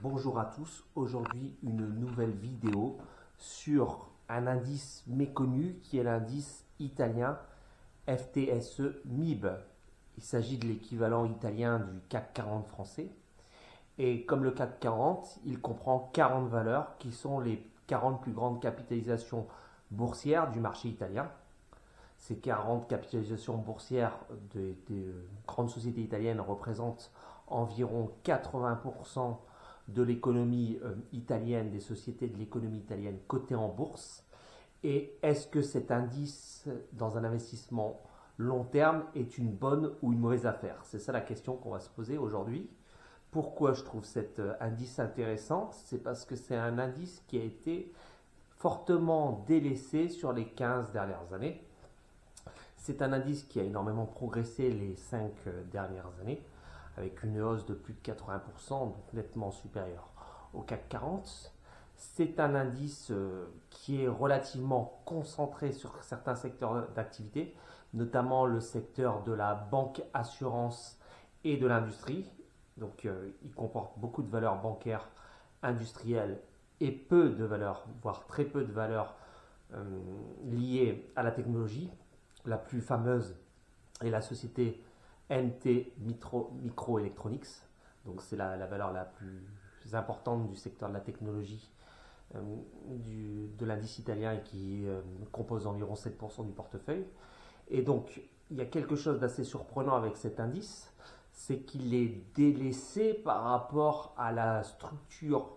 Bonjour à tous, aujourd'hui une nouvelle vidéo sur un indice méconnu qui est l'indice italien FTSE MIB. Il s'agit de l'équivalent italien du CAC 40 français. Et comme le CAC 40, il comprend 40 valeurs qui sont les 40 plus grandes capitalisations boursières du marché italien. Ces 40 capitalisations boursières des grandes sociétés italiennes représentent environ 80% de l'économie italienne, des sociétés de l'économie italienne cotées en bourse. Et est-ce que cet indice, dans un investissement long terme, est une bonne ou une mauvaise affaire? C'est ça la question qu'on va se poser aujourd'hui. Pourquoi je trouve cet indice intéressant? C'est parce que c'est un indice qui a été fortement délaissé sur les 15 dernières années. C'est un indice qui a énormément progressé les 5 dernières années, avec une hausse de plus de 80%, donc nettement supérieure au CAC 40. C'est un indice qui est relativement concentré sur certains secteurs d'activité, notamment le secteur de la banque, assurance et de l'industrie. Donc il comporte beaucoup de valeurs bancaires, industrielles et peu de valeurs, voire très peu de valeurs liées à la technologie. La plus fameuse est la société NT Microelectronics. Donc c'est la valeur la plus importante du secteur de la technologie de l'indice italien et qui compose environ 7% du portefeuille. Et donc il y a quelque chose d'assez surprenant avec cet indice, c'est qu'il est délaissé par rapport à la structure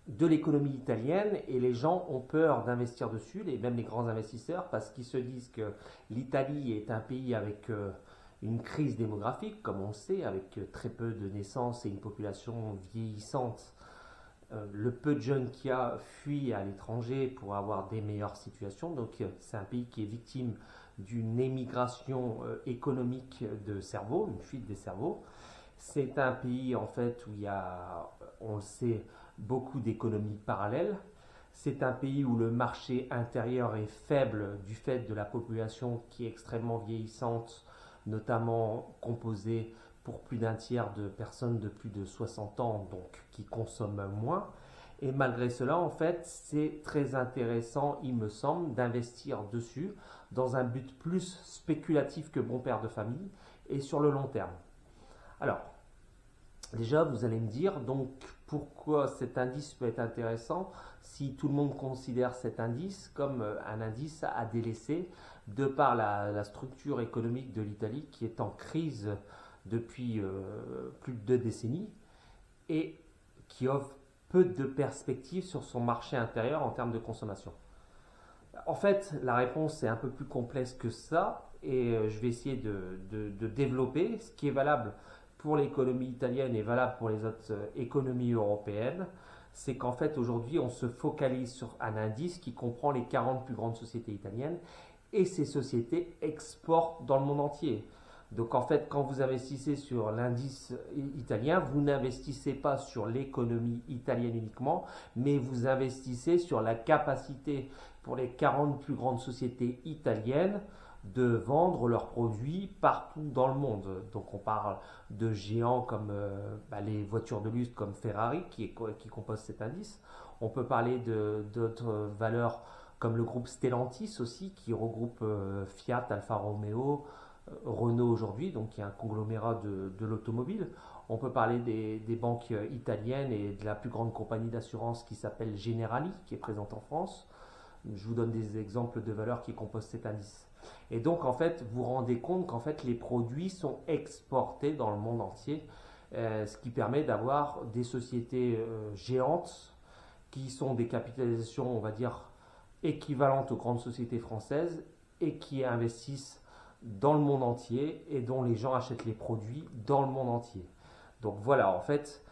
de l'économie italienne et les gens ont peur d'investir dessus, même les grands investisseurs, parce qu'ils se disent que l'Italie est un pays avec une crise démographique, comme on le sait, avec très peu de naissances et une population vieillissante. Le peu de jeunes qu'il y a fuient à l'étranger pour avoir des meilleures situations. Donc c'est un pays qui est victime d'une émigration économique de cerveaux, une fuite des cerveaux. C'est un pays en fait où il y a, on le sait, beaucoup d'économies parallèles. C'est un pays où le marché intérieur est faible du fait de la population qui est extrêmement vieillissante, notamment composée pour plus d'un tiers de personnes de plus de 60 ans, donc qui consomment moins. Et malgré cela, en fait, c'est très intéressant, il me semble, d'investir dessus dans un but plus spéculatif que bon père de famille et sur le long terme. Alors, déjà, vous allez me dire, donc, pourquoi cet indice peut être intéressant si tout le monde considère cet indice comme un indice à délaisser de par la structure économique de l'Italie qui est en crise depuis plus de 2 décennies et qui offre peu de perspectives sur son marché intérieur en termes de consommation. En fait, la réponse est un peu plus complexe que ça et je vais essayer de développer ce qui est valable pour l'économie italienne et valable pour les autres économies européennes. C'est qu'en fait aujourd'hui on se focalise sur un indice qui comprend les 40 plus grandes sociétés italiennes et ces sociétés exportent dans le monde entier. Donc en fait, quand vous investissez sur l'indice italien, vous n'investissez pas sur l'économie italienne uniquement, mais vous investissez sur la capacité pour les 40 plus grandes sociétés italiennes de vendre leurs produits partout dans le monde. Donc on parle de géants comme les voitures de luxe comme Ferrari qui composent cet indice. On peut parler d'autres valeurs comme le groupe Stellantis aussi qui regroupe Fiat, Alfa Romeo, Renault aujourd'hui, donc qui est un conglomérat de l'automobile. On peut parler des banques italiennes et de la plus grande compagnie d'assurance qui s'appelle Generali, qui est présente en France. Je vous donne des exemples de valeurs qui composent cet indice. Et donc, en fait, vous vous rendez compte qu'en fait, les produits sont exportés dans le monde entier, ce qui permet d'avoir des sociétés géantes qui sont des capitalisations, on va dire, équivalentes aux grandes sociétés françaises et qui investissent dans le monde entier et dont les gens achètent les produits dans le monde entier. Donc voilà, en fait,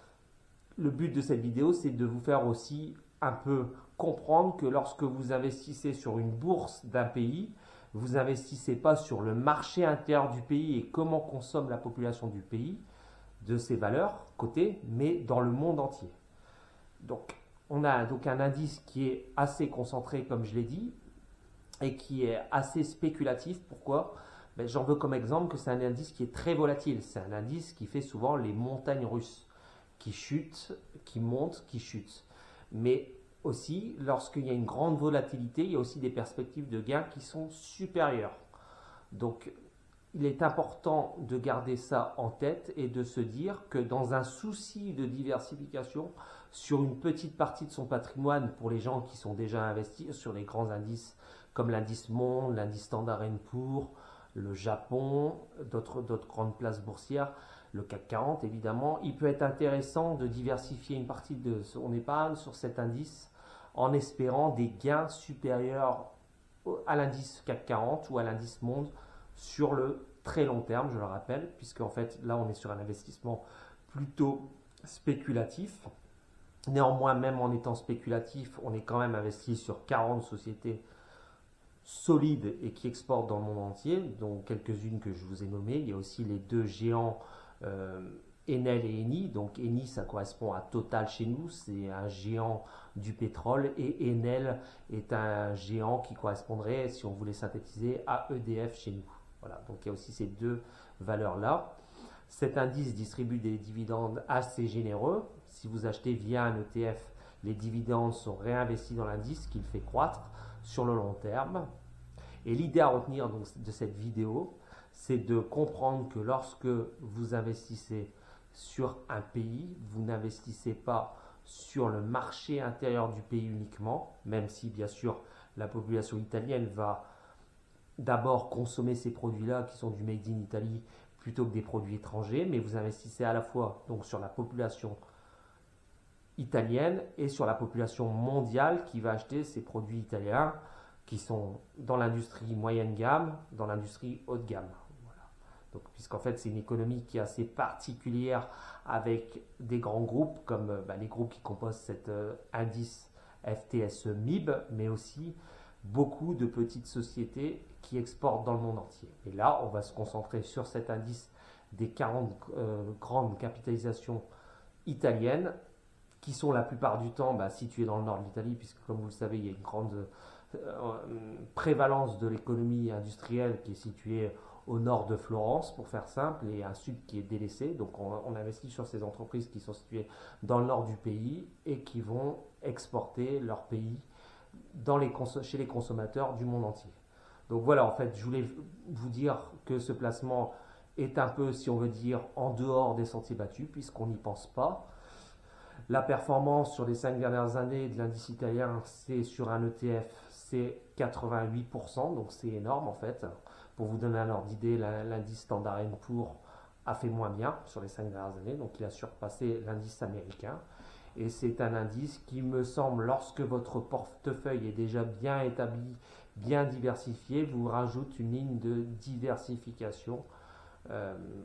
le but de cette vidéo, c'est de vous faire aussi un peu comprendre que lorsque vous investissez sur une bourse d'un pays, vous n'investissez pas sur le marché intérieur du pays et comment consomme la population du pays, de ses valeurs cotées, mais dans le monde entier. Donc, on a donc un indice qui est assez concentré, comme je l'ai dit, et qui est assez spéculatif. Pourquoi? J'en veux comme exemple que c'est un indice qui est très volatile. C'est un indice qui fait souvent les montagnes russes. qui chute, qui monte, qui chute. Mais aussi, lorsqu'il y a une grande volatilité, il y a aussi des perspectives de gains qui sont supérieures. Donc, il est important de garder ça en tête et de se dire que dans un souci de diversification sur une petite partie de son patrimoine pour les gens qui sont déjà investis sur les grands indices comme l'indice Monde, l'indice Standard & Poor's, le Japon, d'autres grandes places boursières, le CAC 40 évidemment, il peut être intéressant de diversifier une partie de son épargne sur cet indice en espérant des gains supérieurs à l'indice CAC 40 ou à l'indice Monde sur le très long terme, je le rappelle, puisque en fait là on est sur un investissement plutôt spéculatif. Néanmoins, même en étant spéculatif, on est quand même investi sur 40 sociétés solides et qui exportent dans le monde entier, dont quelques-unes que je vous ai nommées. Il y a aussi les deux géants Enel et Eni. Donc Eni, ça correspond à Total chez nous, c'est un géant du pétrole, et Enel est un géant qui correspondrait, si on voulait synthétiser, à EDF chez nous. Voilà, donc il y a aussi ces deux valeurs-là. Cet indice distribue des dividendes assez généreux. Si vous achetez via un ETF, les dividendes sont réinvestis dans l'indice, ce qui le fait croître sur le long terme. Et l'idée à retenir donc de cette vidéo, c'est de comprendre que lorsque vous investissez sur un pays, vous n'investissez pas sur le marché intérieur du pays uniquement, même si bien sûr la population italienne va d'abord consommer ces produits-là qui sont du Made in Italy plutôt que des produits étrangers, mais vous investissez à la fois donc sur la population italienne et sur la population mondiale qui va acheter ces produits italiens qui sont dans l'industrie moyenne gamme, dans l'industrie haut de gamme. Voilà. Donc, puisqu'en fait c'est une économie qui est assez particulière avec des grands groupes comme les groupes qui composent cet indice FTSE MIB, mais aussi beaucoup de petites sociétés qui exportent dans le monde entier. Et là, on va se concentrer sur cet indice des 40 grandes capitalisations italiennes qui sont la plupart du temps situées dans le nord de l'Italie, puisque comme vous le savez, il y a une grande prévalence de l'économie industrielle qui est située au nord de Florence, pour faire simple, et un sud qui est délaissé. Donc on investit sur ces entreprises qui sont situées dans le nord du pays et qui vont exporter leur pays chez les consommateurs du monde entier. Donc voilà, en fait, je voulais vous dire que ce placement est un peu, si on veut dire, en dehors des sentiers battus, puisqu'on n'y pense pas. La performance sur les 5 dernières années de l'indice italien, c'est sur un ETF, c'est 88%, donc c'est énorme en fait. Pour vous donner un ordre d'idée, l'indice Standard & Poor's a fait moins bien sur les 5 dernières années, donc il a surpassé l'indice américain. Et c'est un indice qui me semble, lorsque votre portefeuille est déjà bien établi, bien diversifié, vous rajoute une ligne de diversification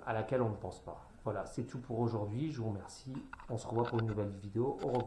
à laquelle on ne pense pas. Voilà, c'est tout pour aujourd'hui. Je vous remercie. On se revoit pour une nouvelle vidéo. Au revoir.